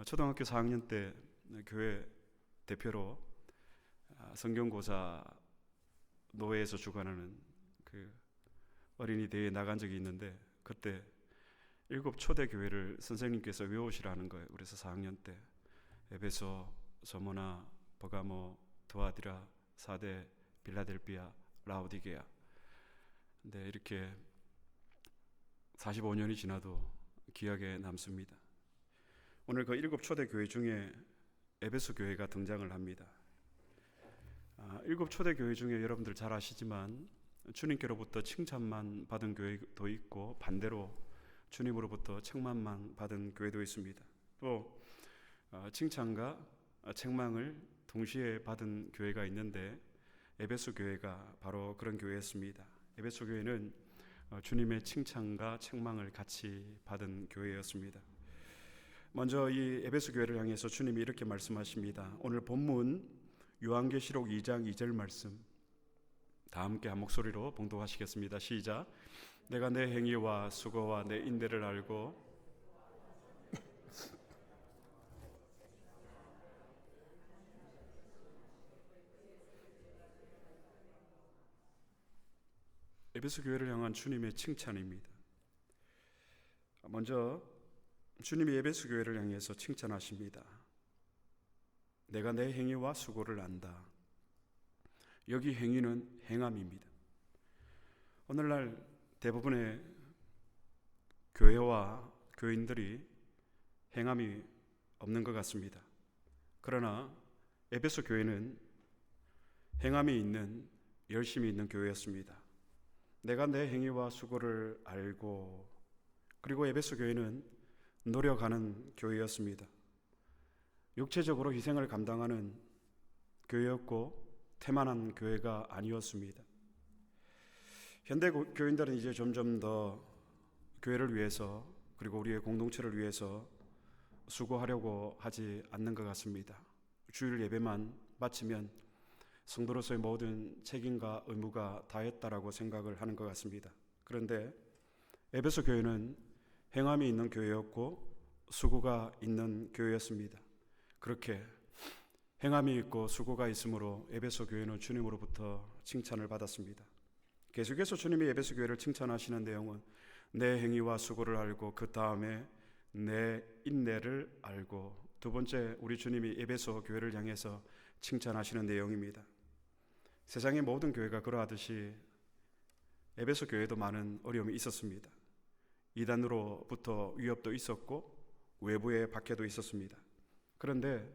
초등학교 4학년 때 교회 대표로 성경고사 노회에서 주관하는 그 어린이 대회에 나간 적이 있는데, 그때 7초대 교회를 선생님께서 외우시라는 거예요. 그래서 4학년 때 에베소, 서모나, 버가모, 두아디라, 사대, 빌라델비아, 라오디게아. 근데 이렇게 45년이 지나도 기억에 남습니다. 오늘 그 7초대 교회 중에 에베소 교회가 등장을 합니다. 7초대 교회 중에 여러분들 잘 아시지만 주님께로부터 칭찬만 받은 교회도 있고, 반대로 주님으로부터 책망만 받은 교회도 있습니다. 또 칭찬과 책망을 동시에 받은 교회가 있는데, 에베소 교회가 바로 그런 교회였습니다. 에베소 교회는 주님의 칭찬과 책망을 같이 받은 교회였습니다. 먼저 이 에베소 교회를 향해서 주님이 이렇게 말씀하십니다. 오늘 본문 요한계시록 2장 2절 말씀 다 함께 한 목소리로 봉독하시겠습니다. 시작. 내가 내 행위와 수고와 내 인내를 알고 에베소 교회를 향한 주님의 칭찬입니다. 먼저 주님이 에베소 교회를 향해서 칭찬하십니다. 내가 내 행위와 수고를 안다. 여기 행위는 행함입니다. 오늘날 대부분의 교회와 교인들이 행함이 없는 것 같습니다. 그러나 에베소 교회는 행함이 있는, 열심히 있는 교회였습니다. 내가 내 행위와 수고를 알고, 그리고 에베소 교회는 노력하는 교회였습니다. 육체적으로 희생을 감당하는 교회였고 태만한 교회가 아니었습니다. 현대 교인들은 이제 점점 더 교회를 위해서, 그리고 우리의 공동체를 위해서 수고하려고 하지 않는 것 같습니다. 주일 예배만 마치면 성도로서의 모든 책임과 의무가 다했다라고 생각을 하는 것 같습니다. 그런데 에베소 교회는 행함이 있는 교회였고 수고가 있는 교회였습니다. 그렇게 행함이 있고 수고가 있으므로 에베소 교회는 주님으로부터 칭찬을 받았습니다. 계속해서 주님이 에베소 교회를 칭찬하시는 내용은 내 행위와 수고를 알고, 그 다음에 내 인내를 알고, 두 번째 우리 주님이 에베소 교회를 향해서 칭찬하시는 내용입니다. 세상의 모든 교회가 그러하듯이 에베소 교회도 많은 어려움이 있었습니다. 이단으로부터 위협도 있었고 외부의 박해도 있었습니다. 그런데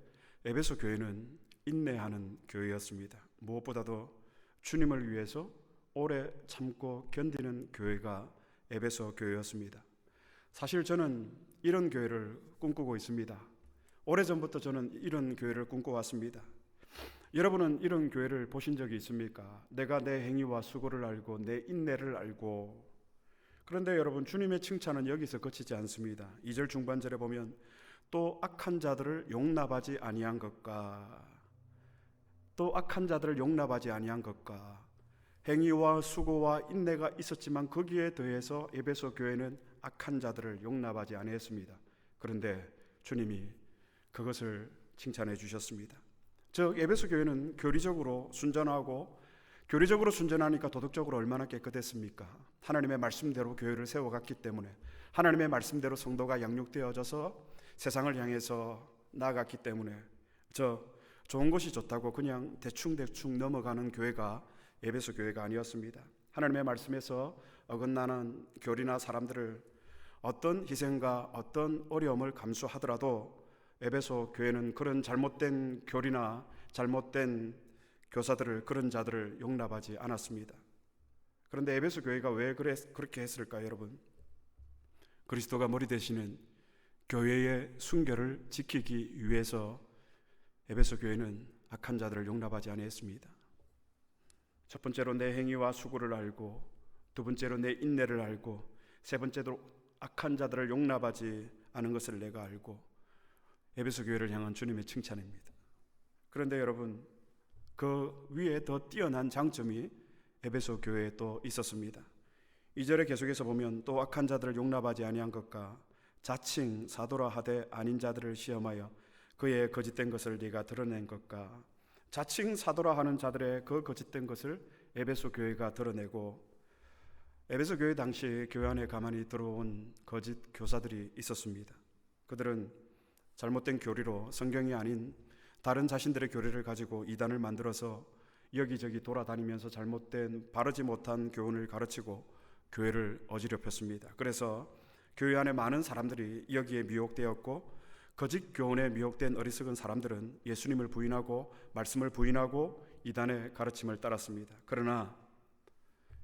에베소 교회는 인내하는 교회였습니다. 무엇보다도 주님을 위해서 오래 참고 견디는 교회가 에베소 교회였습니다. 사실 저는 이런 교회를 꿈꾸고 있습니다. 오래전부터 저는 이런 교회를 꿈꿔왔습니다. 여러분은 이런 교회를 보신 적이 있습니까? 내가 내 행위와 수고를 알고 내 인내를 알고. 그런데 여러분, 주님의 칭찬은 여기서 그치지 않습니다. 2절 중반절에 보면 또 악한 자들을 용납하지 아니한 것과, 또 악한 자들을 용납하지 아니한 것과, 행위와 수고와 인내가 있었지만 거기에 더해서 에베소 교회는 악한 자들을 용납하지 아니했습니다. 그런데 주님이 그것을 칭찬해 주셨습니다. 즉 에베소 교회는 교리적으로 순전하고, 교리적으로 순전하니까 도덕적으로 얼마나 깨끗했습니까? 하나님의 말씀대로 교회를 세워갔기 때문에, 하나님의 말씀대로 성도가 양육되어져서 세상을 향해서 나아갔기 때문에, 좋은 것이 좋다고 그냥 대충 넘어가는 교회가 에베소 교회가 아니었습니다. 하나님의 말씀에서 어긋나는 교리나 사람들을 어떤 희생과 어떤 어려움을 감수하더라도 에베소 교회는 그런 잘못된 교리나 잘못된 교사들을, 그런 자들을 용납하지 않았습니다. 그런데 에베소 교회가 왜 그렇게 했을까요, 여러분? 그리스도가 머리 되시는 교회의 순결을 지키기 위해서 에베소 교회는 악한 자들을 용납하지 아니했습니다. 첫 번째로 내 행위와 수고를 알고, 두 번째로 내 인내를 알고, 세 번째로 악한 자들을 용납하지 않은 것을 내가 알고. 에베소 교회를 향한 주님의 칭찬입니다. 그런데 여러분, 그 위에 더 뛰어난 장점이 에베소 교회에 또 있었습니다. 2절에 계속해서 보면 또 악한 자들을 용납하지 아니한 것과 자칭 사도라 하되 아닌 자들을 시험하여 그의 거짓된 것을 네가 드러낸 것과 자칭 사도라 하는 자들의 그 거짓된 것을 에베소 교회가 드러내고 에베소 교회 당시 교회 안에 가만히 들어온 거짓 교사들이 있었습니다. 그들은 잘못된 교리로 성경이 아닌 다른 자신들의 교리를 가지고 이단을 만들어서 여기저기 돌아다니면서 잘못된 바르지 못한 교훈을 가르치고 교회를 어지럽혔습니다. 그래서 교회 안에 많은 사람들이 여기에 미혹되었고 거짓 교훈에 미혹된 어리석은 사람들은 예수님을 부인하고 말씀을 부인하고 이단의 가르침을 따랐습니다. 그러나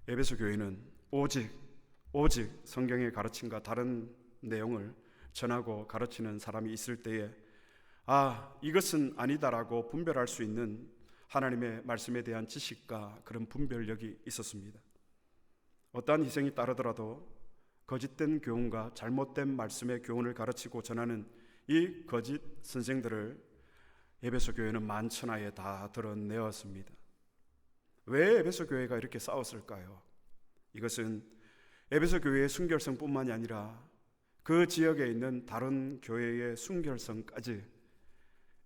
에베소 교회는 오직 성경의 가르침과 다른 내용을 전하고 가르치는 사람이 있을 때에 이것은 아니다라고 분별할 수 있는 하나님의 말씀에 대한 지식과 그런 분별력이 있었습니다. 어떠한 희생이 따르더라도 거짓된 교훈과 잘못된 말씀의 교훈을 가르치고 전하는 이 거짓 선생들을 에베소 교회는 만천하에 다 드러내었습니다. 왜 에베소 교회가 이렇게 싸웠을까요? 이것은 에베소 교회의 순결성뿐만이 아니라 그 지역에 있는 다른 교회의 순결성까지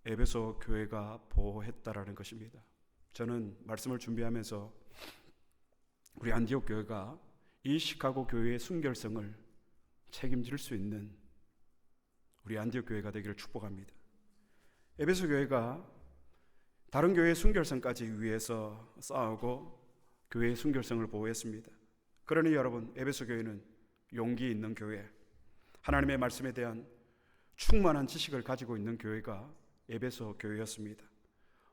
에베소 교회가 보호했다라는 것입니다. 저는 말씀을 준비하면서 우리 안디옥 교회가 이 시카고 교회의 순결성을 책임질 수 있는 우리 안디옥 교회가 되기를 축복합니다. 에베소 교회가 다른 교회의 순결성까지 위해서 싸우고 교회의 순결성을 보호했습니다. 그러니 여러분, 에베소 교회는 용기 있는 교회, 하나님의 말씀에 대한 충만한 지식을 가지고 있는 교회가 에베소 교회였습니다.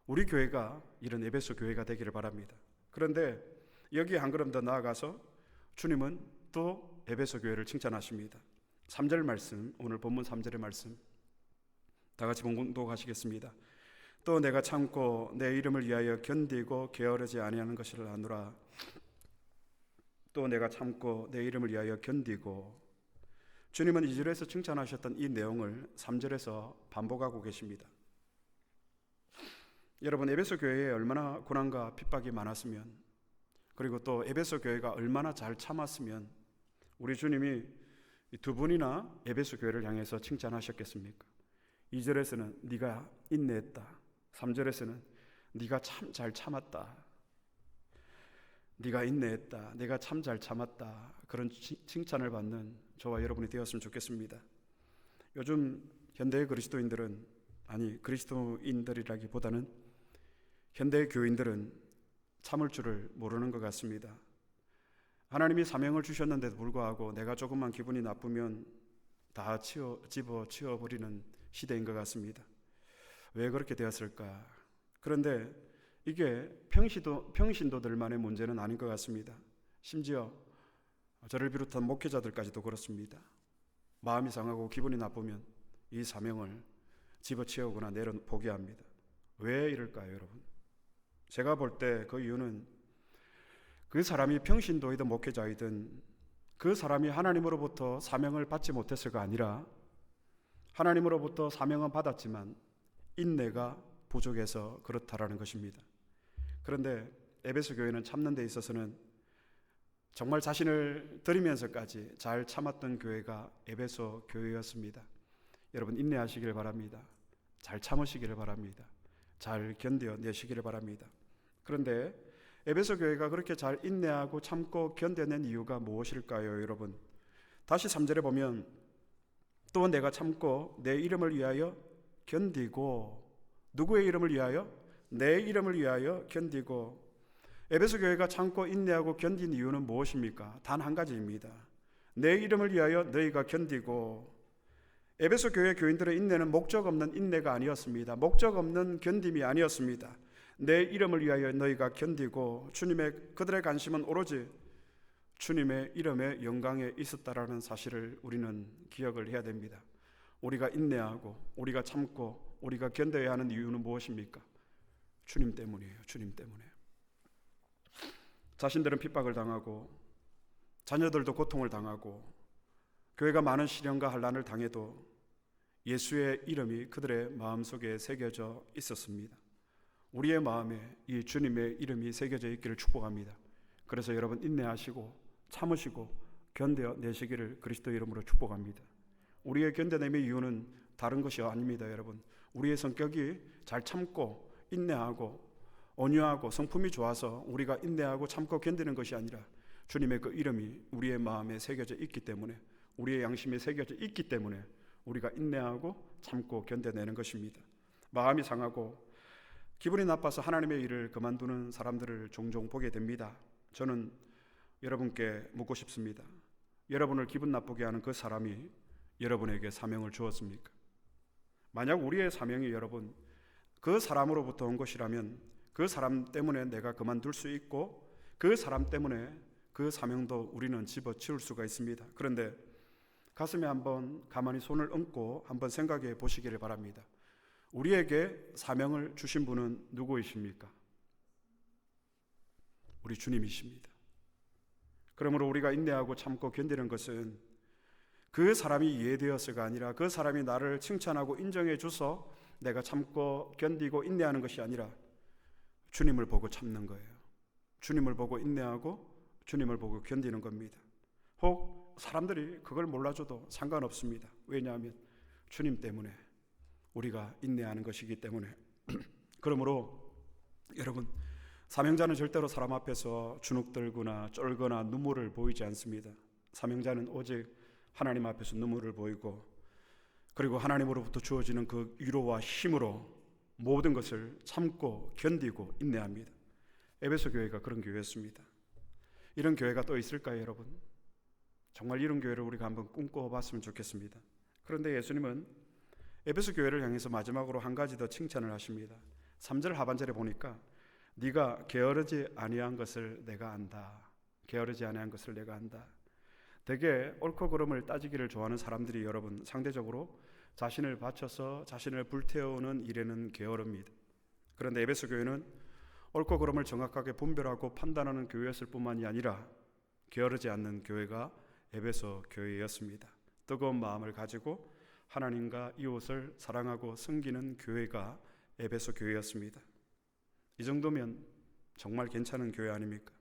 우리 교회가 이런 에베소 교회가 되기를 바랍니다. 그런데 여기 한 걸음 더 나아가서 주님은 또 에베소 교회를 칭찬하십니다. 3절 말씀, 오늘 본문 3절의 말씀 다 같이 봉독하시겠습니다. 또 내가 참고 내 이름을 위하여 견디고 게으르지 아니하는 것을 아노라. 또 내가 참고 내 이름을 위하여 견디고. 주님은 2절에서 칭찬하셨던 이 내용을 3절에서 반복하고 계십니다. 여러분, 에베소 교회에 얼마나 고난과 핍박이 많았으면, 그리고 또 에베소 교회가 얼마나 잘 참았으면 우리 주님이 두 분이나 에베소 교회를 향해서 칭찬하셨겠습니까? 2절에서는 네가 인내했다, 3절에서는 네가 참 잘 참았다, 네가 인내했다, 내가 참 잘 참았다, 그런 칭찬을 받는 저와 여러분이 되었으면 좋겠습니다. 요즘 현대의 그리스도인들은, 아니 그리스도인들이라기보다는 현대의 교인들은 참을 줄을 모르는 것 같습니다. 하나님이 사명을 주셨는데도 불구하고 내가 조금만 기분이 나쁘면 다 집어치워버리는 시대인 것 같습니다. 왜 그렇게 되었을까? 그런데 이게 평신도들만의 문제는 아닌 것 같습니다. 심지어 저를 비롯한 목회자들까지도 그렇습니다. 마음이 상하고 기분이 나쁘면 이 사명을 집어치우거나 내려 포기합니다. 왜 이럴까요, 여러분? 제가 볼 때 그 이유는 그 사람이 평신도이든 목회자이든 그 사람이 하나님으로부터 사명을 받지 못했을가 아니라 하나님으로부터 사명은 받았지만 인내가 부족해서 그렇다라는 것입니다. 그런데 에베소 교회는 참는 데 있어서는 정말 자신을 드리면서까지 잘 참았던 교회가 에베소 교회였습니다. 여러분, 인내하시길 바랍니다. 잘 참으시기를 바랍니다. 잘 견뎌내시기를 바랍니다. 그런데 에베소 교회가 그렇게 잘 인내하고 참고 견뎌낸 이유가 무엇일까요, 여러분? 다시 3절에 보면 또 내가 참고 내 이름을 위하여 견디고. 누구의 이름을 위하여? 내 이름을 위하여 견디고. 에베소 교회가 참고 인내하고 견딘 이유는 무엇입니까? 단 한 가지입니다. 내 이름을 위하여 너희가 견디고. 에베소 교회 교인들의 인내는 목적 없는 인내가 아니었습니다. 목적 없는 견딤이 아니었습니다. 내 이름을 위하여 너희가 견디고. 그들의 관심은 오로지 주님의 이름의 영광에 있었다라는 사실을 우리는 기억을 해야 됩니다. 우리가 인내하고 우리가 참고 우리가 견뎌야 하는 이유는 무엇입니까? 주님 때문이에요. 주님 때문에. 자신들은 핍박을 당하고 자녀들도 고통을 당하고 교회가 많은 시련과 환난을 당해도 예수의 이름이 그들의 마음속에 새겨져 있었습니다. 우리의 마음에 이 주님의 이름이 새겨져 있기를 축복합니다. 그래서 여러분 인내하시고 참으시고 견뎌내시기를 그리스도 이름으로 축복합니다. 우리의 견뎌냄의 이유는 다른 것이 아닙니다, 여러분. 우리의 성격이 잘 참고 인내하고 온유하고 성품이 좋아서 우리가 인내하고 참고 견디는 것이 아니라 주님의 그 이름이 우리의 마음에 새겨져 있기 때문에, 우리의 양심에 새겨져 있기 때문에 우리가 인내하고 참고 견뎌내는 것입니다. 마음이 상하고 기분이 나빠서 하나님의 일을 그만두는 사람들을 종종 보게 됩니다. 저는 여러분께 묻고 싶습니다. 여러분을 기분 나쁘게 하는 그 사람이 여러분에게 사명을 주었습니까? 만약 우리의 사명이 여러분 그 사람으로부터 온 것이라면 그 사람 때문에 내가 그만둘 수 있고 그 사람 때문에 그 사명도 우리는 집어치울 수가 있습니다. 그런데 가슴에 한번 가만히 손을 얹고 한번 생각해 보시기를 바랍니다. 우리에게 사명을 주신 분은 누구이십니까? 우리 주님이십니다. 그러므로 우리가 인내하고 참고 견디는 것은 그 사람이 이해되어서가 아니라 그 사람이 나를 칭찬하고 인정해 줘서 내가 참고 견디고 인내하는 것이 아니라 주님을 보고 참는 거예요. 주님을 보고 인내하고 주님을 보고 견디는 겁니다. 혹 사람들이 그걸 몰라줘도 상관없습니다. 왜냐하면 주님 때문에 우리가 인내하는 것이기 때문에. 그러므로 여러분, 사명자는 절대로 사람 앞에서 주눅들거나 쫄거나 눈물을 보이지 않습니다. 사명자는 오직 하나님 앞에서 눈물을 보이고, 그리고 하나님으로부터 주어지는 그 위로와 힘으로 모든 것을 참고 견디고 인내합니다. 에베소 교회가 그런 교회였습니다. 이런 교회가 또 있을까요, 여러분? 정말 이런 교회를 우리가 한번 꿈꿔봤으면 좋겠습니다. 그런데 예수님은 에베소 교회를 향해서 마지막으로 한 가지 더 칭찬을 하십니다. 3절 하반절에 보니까 네가 게으르지 아니한 것을 내가 안다. 게으르지 아니한 것을 내가 안다. 되게 옳고 그름을 따지기를 좋아하는 사람들이 여러분 상대적으로 자신을 바쳐서 자신을 불태우는 일에는 게으릅니다. 그런데 에베소 교회는 옳고 그름을 정확하게 분별하고 판단하는 교회였을 뿐만이 아니라 게으르지 않는 교회가 에베소 교회였습니다. 뜨거운 마음을 가지고 하나님과 이웃을 사랑하고 섬기는 교회가 에베소 교회였습니다. 이 정도면 정말 괜찮은 교회 아닙니까?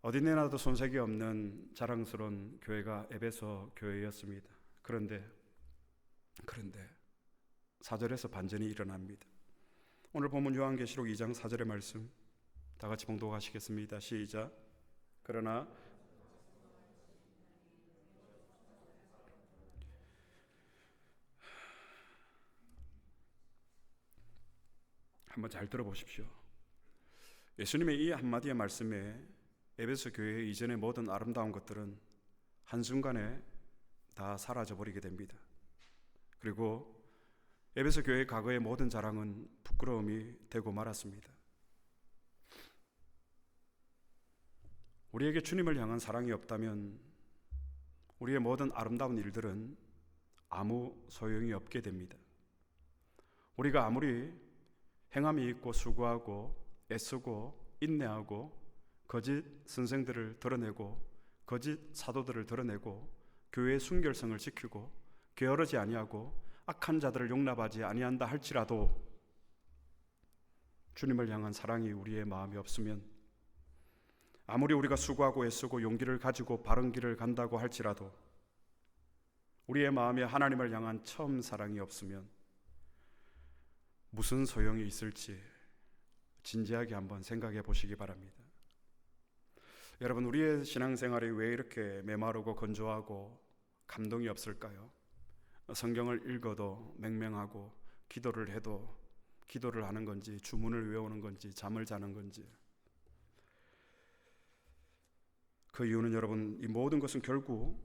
어디 내놔도 손색이 없는 자랑스러운 교회가 에베소 교회였습니다. 그런데 4절에서 반전이 일어납니다. 오늘 본문 요한계시록 2장 4절의 말씀 다 같이 봉독하시겠습니다. 시작. 그러나 한번 잘 들어보십시오. 예수님의 이 한마디의 말씀에 에베소 교회 이전의 모든 아름다운 것들은 한순간에 다 사라져버리게 됩니다. 그리고 에베소 교회의 과거의 모든 자랑은 부끄러움이 되고 말았습니다. 우리에게 주님을 향한 사랑이 없다면 우리의 모든 아름다운 일들은 아무 소용이 없게 됩니다. 우리가 아무리 행함이 있고 수고하고 애쓰고 인내하고 거짓 선생들을 드러내고 거짓 사도들을 드러내고 교회의 순결성을 지키고 게으르지 아니하고 악한 자들을 용납하지 아니한다 할지라도 주님을 향한 사랑이 우리의 마음에 없으면, 아무리 우리가 수고하고 애쓰고 용기를 가지고 바른 길을 간다고 할지라도 우리의 마음에 하나님을 향한 처음 사랑이 없으면 무슨 소용이 있을지 진지하게 한번 생각해 보시기 바랍니다. 여러분, 우리의 신앙생활이 왜 이렇게 메마르고 건조하고 감동이 없을까요? 성경을 읽어도 맹맹하고 기도를 해도 기도를 하는 건지 주문을 외우는 건지 잠을 자는 건지. 그 이유는 여러분, 이 모든 것은 결국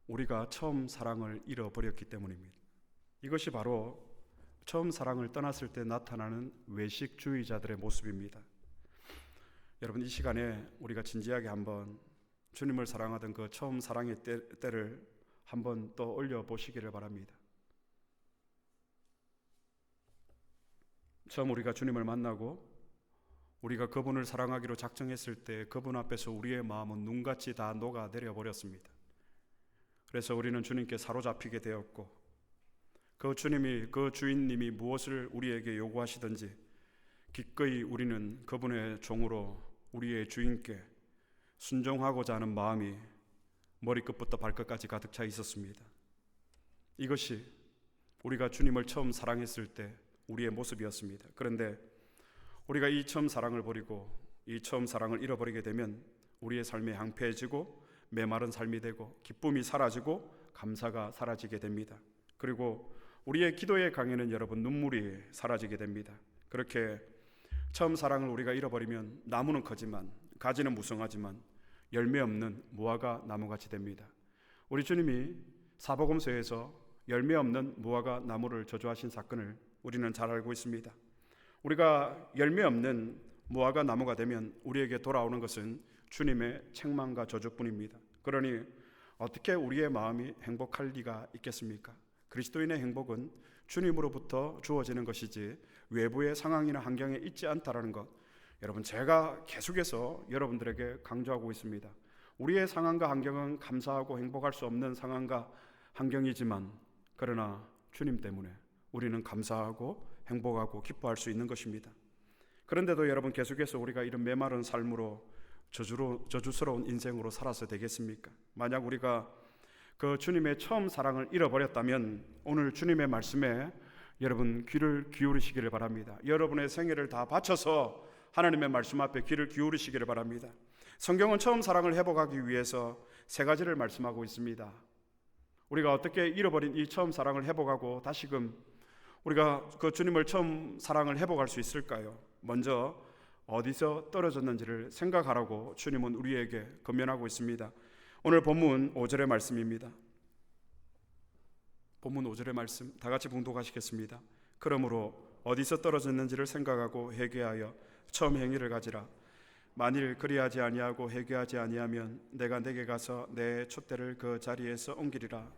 우리가 처음 사랑을 잃어버렸기 때문입니다. 이것이 바로 처음 사랑을 떠났을 때 나타나는 외식주의자들의 모습입니다. 여러분, 이 시간에 우리가 진지하게 한번 주님을 사랑하던 그 처음 사랑의 때를 한번 또 올려보시기를 바랍니다. 처음 우리가 주님을 만나고 우리가 그분을 사랑하기로 작정했을 때 그분 앞에서 우리의 마음은 눈같이 다 녹아내려 버렸습니다. 그래서 우리는 주님께 사로잡히게 되었고, 그 주님이, 그 주인님이 무엇을 우리에게 요구하시든지 기꺼이 우리는 그분의 종으로 우리의 주인께 순종하고자 하는 마음이 머리끝부터 발끝까지 가득 차 있었습니다. 이것이 우리가 주님을 처음 사랑했을 때 우리의 모습이었습니다. 그런데 우리가 이 처음 사랑을 버리고 이 처음 사랑을 잃어버리게 되면 우리의 삶이 황폐해지고 메마른 삶이 되고 기쁨이 사라지고 감사가 사라지게 됩니다. 그리고 우리의 기도의 강에는 여러분 눈물이 사라지게 됩니다. 그렇게 처음 사랑을 우리가 잃어버리면 나무는 커지만 가지는 무성하지만 열매 없는 무화과 나무같이 됩니다. 우리 주님이 사복음서에서 열매 없는 무화과 나무를 저주하신 사건을 우리는 잘 알고 있습니다. 우리가 열매 없는 무화과 나무가 되면 우리에게 돌아오는 것은 주님의 책망과 저주뿐입니다. 그러니 어떻게 우리의 마음이 행복할 리가 있겠습니까? 그리스도인의 행복은 주님으로부터 주어지는 것이지 외부의 상황이나 환경에 있지 않다라는 것, 여러분 제가 계속해서 여러분들에게 강조하고 있습니다. 우리의 상황과 환경은 감사하고 행복할 수 없는 상황과 환경이지만 그러나 주님 때문에 우리는 감사하고 행복하고 기뻐할 수 있는 것입니다. 그런데도 여러분 계속해서 우리가 이런 메마른 삶으로 저주스러운 인생으로 살아서 되겠습니까? 만약 우리가 그 주님의 처음 사랑을 잃어버렸다면 오늘 주님의 말씀에 여러분 귀를 기울이시기를 바랍니다. 여러분의 생애를 다 바쳐서 하나님의 말씀 앞에 귀를 기울이시기를 바랍니다. 성경은 처음 사랑을 회복하기 위해서 세 가지를 말씀하고 있습니다. 우리가 어떻게 잃어버린 이 처음 사랑을 회복하고 다시금 우리가 그 주님을 처음 사랑을 회복할 수 있을까요? 먼저 어디서 떨어졌는지를 생각하라고 주님은 우리에게 권면하고 있습니다. 오늘 본문 5절의 말씀입니다. 본문 5절의 말씀 다 같이 봉독하시겠습니다. 그러므로 어디서 떨어졌는지를 생각하고 회개하여 처음 행위를 가지라. 만일 그리하지 아니하고 회개하지 아니하면 내가 내게 가서 내 촛대를 그 자리에서 옮기리라.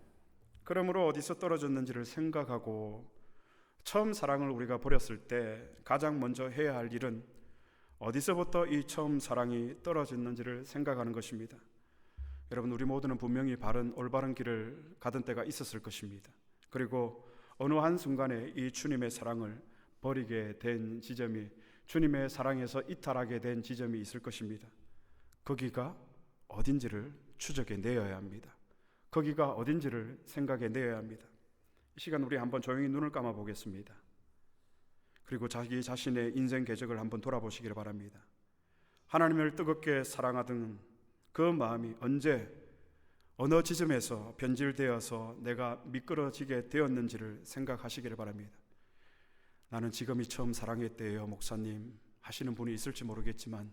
그러므로 어디서 떨어졌는지를 생각하고 처음 사랑을 우리가 버렸을 때 가장 먼저 해야 할 일은 어디서부터 이 처음 사랑이 떨어졌는지를 생각하는 것입니다. 여러분 우리 모두는 분명히 올바른 길을 가던 때가 있었을 것입니다. 그리고 어느 한순간에 이 주님의 사랑을 버리게 된 지점이 주님의 사랑에서 이탈하게 된 지점이 있을 것입니다. 거기가 어딘지를 추적해 내어야 합니다. 거기가 어딘지를 생각해 내어야 합니다. 이 시간 우리 한번 조용히 눈을 감아 보겠습니다. 그리고 자기 자신의 인생 궤적을 한번 돌아보시기를 바랍니다. 하나님을 뜨겁게 사랑하던 그 마음이 언제 어느 지점에서 변질되어서 내가 미끄러지게 되었는지를 생각하시기를 바랍니다. 나는 지금이 처음 사랑했대요 목사님 하시는 분이 있을지 모르겠지만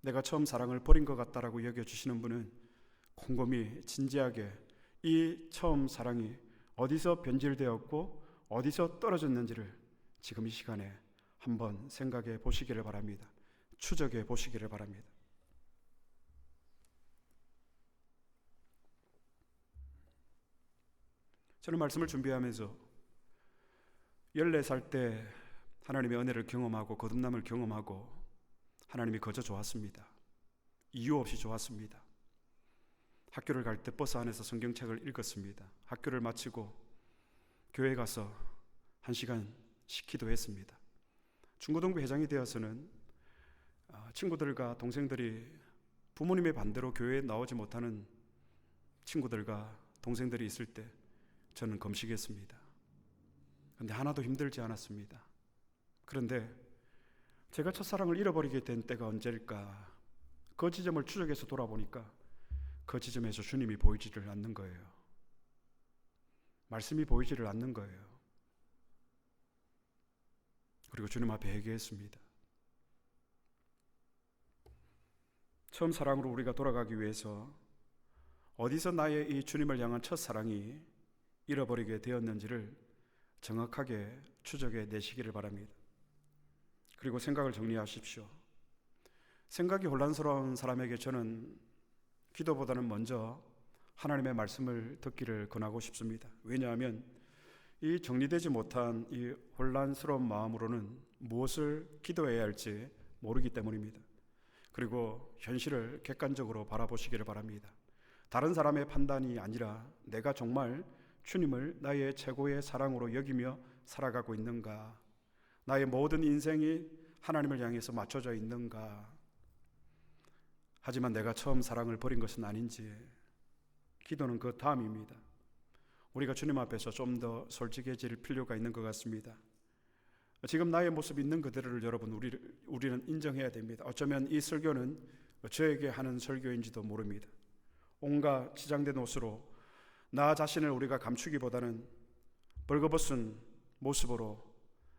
내가 처음 사랑을 버린 것 같다라고 여겨주시는 분은 곰곰이 진지하게 이 처음 사랑이 어디서 변질되었고 어디서 떨어졌는지를 지금 이 시간에 한번 생각해 보시기를 바랍니다. 추적해 보시기를 바랍니다. 저는 말씀을 준비하면서 14살 때 하나님의 은혜를 경험하고 거듭남을 경험하고 하나님이 거저 좋았습니다. 이유 없이 좋았습니다. 학교를 갈 때 버스 안에서 성경책을 읽었습니다. 학교를 마치고 교회 가서 1시간씩 기도했습니다. 중고등부 회장이 되어서는 친구들과 동생들이 부모님의 반대로 교회에 나오지 못하는 친구들과 동생들이 있을 때 저는 금식했습니다. 그런데 하나도 힘들지 않았습니다. 그런데 제가 첫사랑을 잃어버리게 된 때가 언제일까? 그 지점을 추적해서 돌아보니까 그 지점에서 주님이 보이지를 않는 거예요. 말씀이 보이지를 않는 거예요. 그리고 주님 앞에 회개했습니다. 처음 사랑으로 우리가 돌아가기 위해서 어디서 나의 이 주님을 향한 첫사랑이 잃어버리게 되었는지를 정확하게 추적해 내시기를 바랍니다. 그리고 생각을 정리하십시오. 생각이 혼란스러운 사람에게 저는 기도보다는 먼저 하나님의 말씀을 듣기를 권하고 싶습니다. 왜냐하면 이 정리되지 못한 이 혼란스러운 마음으로는 무엇을 기도해야 할지 모르기 때문입니다. 그리고 현실을 객관적으로 바라보시기를 바랍니다. 다른 사람의 판단이 아니라 내가 정말 주님을 나의 최고의 사랑으로 여기며 살아가고 있는가? 나의 모든 인생이 하나님을 향해서 맞춰져 있는가? 하지만 내가 처음 사랑을 버린 것은 아닌지 기도는 그 다음입니다. 우리가 주님 앞에서 좀 더 솔직해질 필요가 있는 것 같습니다. 지금 나의 모습 있는 그대로를 여러분 우리는 인정해야 됩니다. 어쩌면 이 설교는 저에게 하는 설교인지도 모릅니다. 온갖 치장된 옷으로 나 자신을 우리가 감추기보다는 벌거벗은 모습으로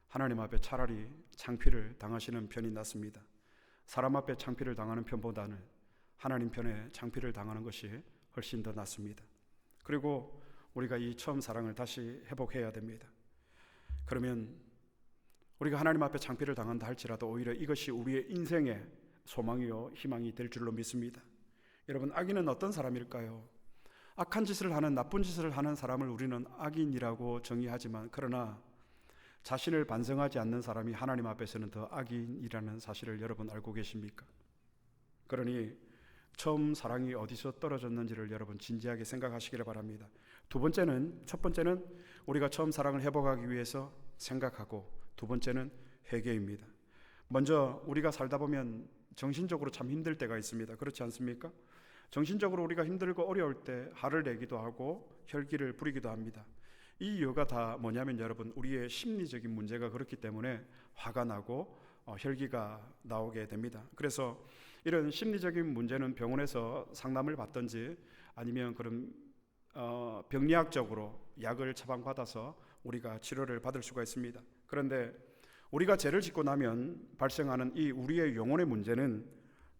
하나님 앞에 차라리 창피를 당하시는 편이 낫습니다. 사람 앞에 창피를 당하는 편보다는 하나님 편에 창피를 당하는 것이 훨씬 더 낫습니다. 그리고 우리가 이 처음 사랑을 다시 회복해야 됩니다. 그러면 우리가 하나님 앞에 창피를 당한다 할지라도 오히려 이것이 우리의 인생의 소망이요 희망이 될 줄로 믿습니다. 여러분, 악인은 어떤 사람일까요? 악한 짓을 하는, 나쁜 짓을 하는 사람을 우리는 악인이라고 정의하지만, 그러나 자신을 반성하지 않는 사람이 하나님 앞에서는 더 악인이라는 사실을 여러분 알고 계십니까? 그러니 처음 사랑이 어디서 떨어졌는지를 여러분 진지하게 생각하시기를 바랍니다. 첫 번째는 우리가 처음 사랑을 회복하기 위해서 생각하고, 두 번째는 회개입니다. 먼저 우리가 살다 보면 정신적으로 참 힘들 때가 있습니다. 그렇지 않습니까? 정신적으로 우리가 힘들고 어려울 때 화를 내기도 하고 혈기를 부리기도 합니다. 이 이유가 다 뭐냐면 여러분, 우리의 심리적인 문제가 그렇기 때문에 화가 나고 혈기가 나오게 됩니다. 그래서 이런 심리적인 문제는 병원에서 상담을 받든지 아니면 그런 병리학적으로 약을 처방받아서 우리가 치료를 받을 수가 있습니다. 그런데 우리가 죄를 짓고 나면 발생하는 이 우리의 영혼의 문제는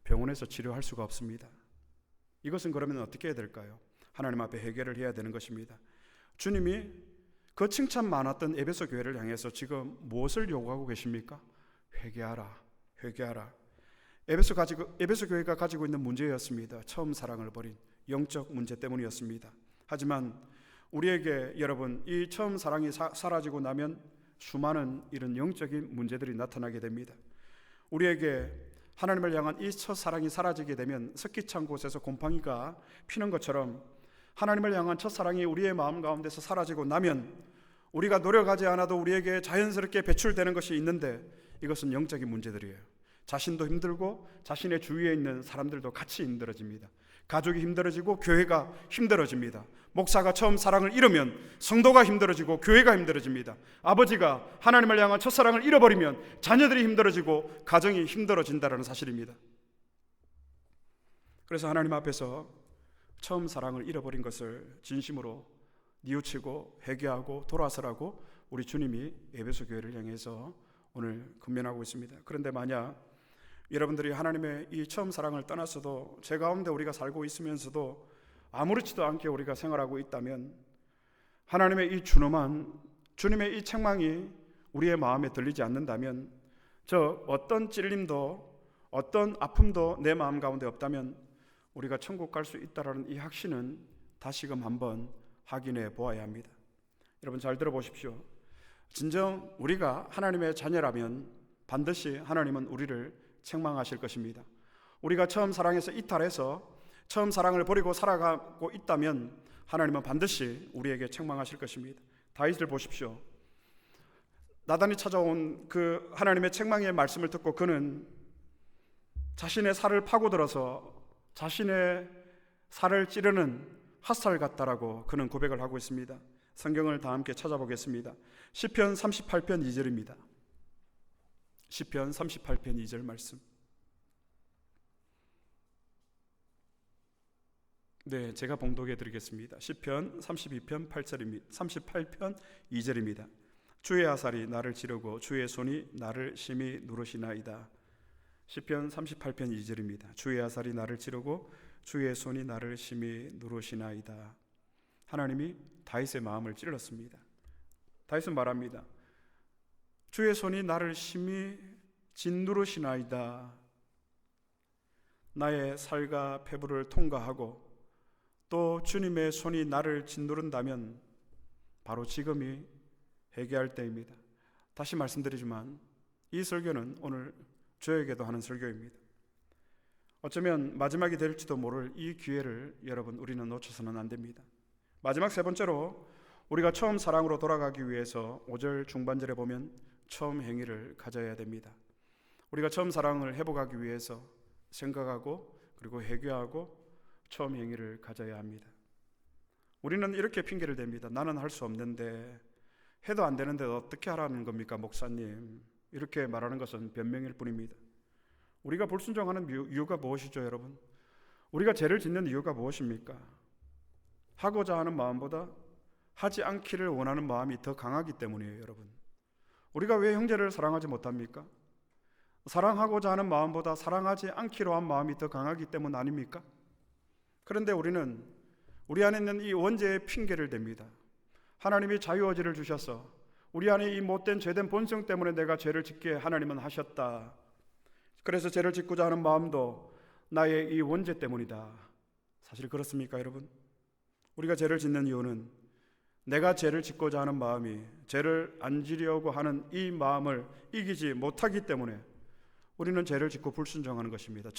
병원에서 치료할 수가 없습니다. 이것은 그러면 어떻게 해야 될까요? 하나님 앞에 회개를 해야 되는 것입니다. 주님이 그 칭찬 많았던 에베소 교회를 향해서 지금 무엇을 요구하고 계십니까? 회개하라, 회개하라. 에베소 교회가 가지고 있는 문제였습니다. 처음 사랑을 버린 영적 문제 때문이었습니다. 하지만 우리에게 여러분, 이 처음 사랑이 사라지고 나면 수많은 이런 영적인 문제들이 나타나게 됩니다. 우리에게 하나님을 향한 이 첫사랑이 사라지게 되면 습기찬 곳에서 곰팡이가 피는 것처럼 하나님을 향한 첫사랑이 우리의 마음 가운데서 사라지고 나면 우리가 노력하지 않아도 우리에게 자연스럽게 배출되는 것이 있는데, 이것은 영적인 문제들이에요. 자신도 힘들고 자신의 주위에 있는 사람들도 같이 힘들어집니다. 가족이 힘들어지고 교회가 힘들어집니다. 목사가 처음 사랑을 잃으면 성도가 힘들어지고 교회가 힘들어집니다. 아버지가 하나님을 향한 첫사랑을 잃어버리면 자녀들이 힘들어지고 가정이 힘들어진다는 사실입니다. 그래서 하나님 앞에서 처음 사랑을 잃어버린 것을 진심으로 뉘우치고 회개하고 돌아서라고 우리 주님이 에베소 교회를 향해서 오늘 권면하고 있습니다. 그런데 만약 여러분들이 하나님의 이 처음 사랑을 떠났어도 제 가운데 우리가 살고 있으면서도 아무렇지도 않게 우리가 생활하고 있다면, 하나님의 이 준엄한 주님의 이 책망이 우리의 마음에 들리지 않는다면, 저 어떤 찔림도 어떤 아픔도 내 마음 가운데 없다면 우리가 천국 갈 수 있다라는 이 확신은 다시금 한번 확인해 보아야 합니다. 여러분 잘 들어보십시오. 진정 우리가 하나님의 자녀라면 반드시 하나님은 우리를 책망하실 것입니다. 우리가 처음 사랑에서 이탈해서 처음 사랑을 버리고 살아가고 있다면 하나님은 반드시 우리에게 책망하실 것입니다. 다윗을 보십시오. 나단이 찾아온 그 하나님의 책망의 말씀을 듣고 그는 자신의 살을 파고들어서 자신의 살을 찌르는 핫살 같다라고 그는 고백을 하고 있습니다. 성경을 다 함께 찾아보겠습니다. 시편 38편 2절입니다. 시편 38편 2절 말씀. 네, 제가 봉독해 드리겠습니다. 시편 32편 8절입니다. 38편 2절입니다. 주의 화살이 나를 찌르고 주의 손이 나를 심히 누르시나이다. 시편 38편 2절입니다. 주의 화살이 나를 찌르고 주의 손이 나를 심히 누르시나이다. 하나님이 다윗의 마음을 찔렀습니다. 다윗은 말합니다. 주의 손이 나를 심히 짓누르시나이다. 나의 살과 폐부를 통과하고 또 주님의 손이 나를 짓누른다면 바로 지금이 회개할 때입니다. 다시 말씀드리지만 이 설교는 오늘 저에게도 하는 설교입니다. 어쩌면 마지막이 될지도 모를 이 기회를 여러분 우리는 놓쳐서는 안 됩니다. 마지막 세 번째로 우리가 처음 사랑으로 돌아가기 위해서 5절 중반절에 보면 처음 행위를 가져야 됩니다. 우리가 처음 사랑을 회복하기 위해서 생각하고 그리고 회개하고 처음 행위를 가져야 합니다. 우리는 이렇게 핑계를 댑니다. 나는 할 수 없는데, 해도 안 되는데 어떻게 하라는 겁니까, 목사님? 이렇게 말하는 것은 변명일 뿐입니다. 우리가 불순종하는 이유가 무엇이죠, 여러분? 우리가 죄를 짓는 이유가 무엇입니까? 하고자 하는 마음보다 하지 않기를 원하는 마음이 더 강하기 때문이에요, 여러분. 우리가 왜 형제를 사랑하지 못합니까? 사랑하고자 하는 마음보다 사랑하지 않기로 한 마음이 더 강하기 때문 아닙니까? 그런데 우리는 우리 안에 있는 이 원죄의 핑계를 댑니다. 하나님이 자유의지를 주셔서 우리 안에 이 못된 죄된 본성 때문에 내가 죄를 짓게 하나님은 하셨다. 그래서 죄를 짓고자 하는 마음도 나의 이 원죄 때문이다. 사실 그렇습니까, 여러분? 우리가 죄를 짓는 이유는 내가 죄를 짓고자 하는 마음이, 죄를 안 지려고 하는 이 마음을 이기지 못하기 때문에 우리는 죄를 짓고 불순종하는 것입니다.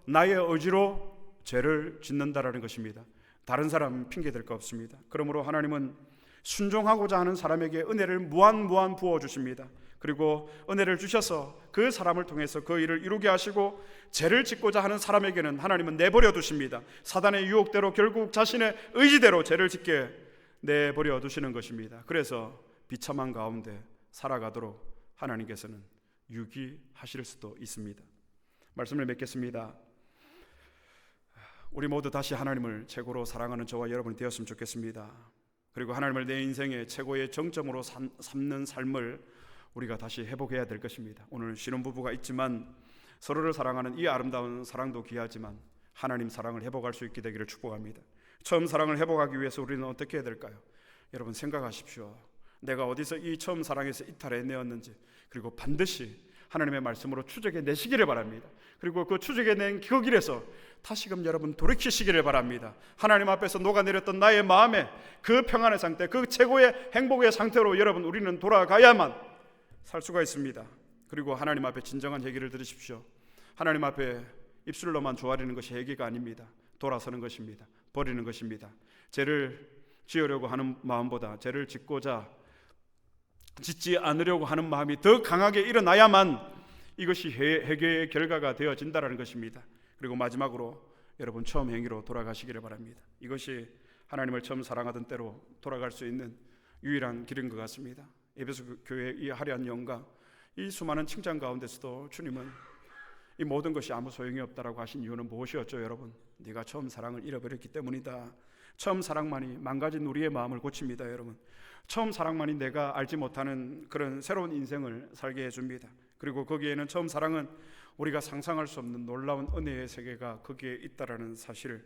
나의 의지로 죄를 짓는다라는 것입니다. 다른 사람 핑계 댈 거 없습니다. 그러므로 하나님은 순종하고자 하는 사람에게 은혜를 무한 부어주십니다. 그리고 은혜를 주셔서 그 사람을 통해서 그 일을 이루게 하시고, 죄를 짓고자 하는 사람에게는 하나님은 내버려 두십니다. 사단의 유혹대로 결국 자신의 의지대로 죄를 짓게 내버려 두시는 것입니다. 그래서 비참한 가운데 살아가도록 하나님께서는 유기하실 수도 있습니다. 말씀을 맺겠습니다. 우리 모두 다시 하나님을 최고로 사랑하는 저와 여러분이 되었으면 좋겠습니다. 그리고 하나님을 내 인생의 최고의 정점으로 삼는 삶을 우리가 다시 회복해야 될 것입니다. 오늘 신혼부부가 있지만 서로를 사랑하는 이 아름다운 사랑도 귀하지만 하나님 사랑을 회복할 수 있게 되기를 축복합니다. 처음 사랑을 회복하기 위해서 우리는 어떻게 해야 될까요? 여러분 생각하십시오. 내가 어디서 이 처음 사랑에서 이탈해내었는지, 그리고 반드시 하나님의 말씀으로 추적해내시기를 바랍니다. 그리고 그 추적해낸 그 길에서 다시금 여러분 돌이키시기를 바랍니다. 하나님 앞에서 녹아내렸던 나의 마음의 그 평안의 상태, 그 최고의 행복의 상태로 여러분 우리는 돌아가야만 살 수가 있습니다. 그리고 하나님 앞에 진정한 얘기를 들으십시오. 하나님 앞에 입술로만 조아리는 것이 회개가 아닙니다. 돌아서는 것입니다. 버리는 것입니다. 죄를 지으려고 하는 마음보다 죄를 짓지 않으려고 하는 마음이 더 강하게 일어나야만 이것이 회개의 결과가 되어진다는 것입니다. 그리고 마지막으로 여러분 처음 행위로 돌아가시기를 바랍니다. 이것이 하나님을 처음 사랑하던 때로 돌아갈 수 있는 유일한 길인 것 같습니다. 에베소 교회의 이 화려한 영광, 이 수많은 칭찬 가운데서도 주님은 이 모든 것이 아무 소용이 없다라고 하신 이유는 무엇이었죠, 여러분? 네가 처음 사랑을 잃어버렸기 때문이다. 처음 사랑만이 망가진 우리의 마음을 고칩니다, 여러분. 처음 사랑만이 내가 알지 못하는 그런 새로운 인생을 살게 해줍니다. 그리고 거기에는 처음 사랑은 우리가 상상할 수 없는 놀라운 은혜의 세계가 거기에 있다라는 사실을,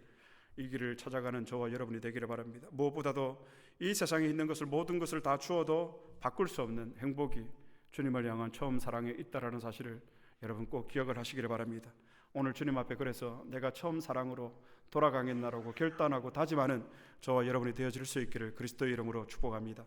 이 길을 찾아가는 저와 여러분이 되기를 바랍니다. 무엇보다도 이 세상에 있는 것을, 모든 것을 다 주어도 바꿀 수 없는 행복이 주님을 향한 처음 사랑에 있다라는 사실을 여러분 꼭 기억을 하시기를 바랍니다. 오늘 주님 앞에 그래서 내가 처음 사랑으로 돌아가겠나라고 결단하고 다짐하는 저와 여러분이 되어질 수 있기를 그리스도의 이름으로 축복합니다.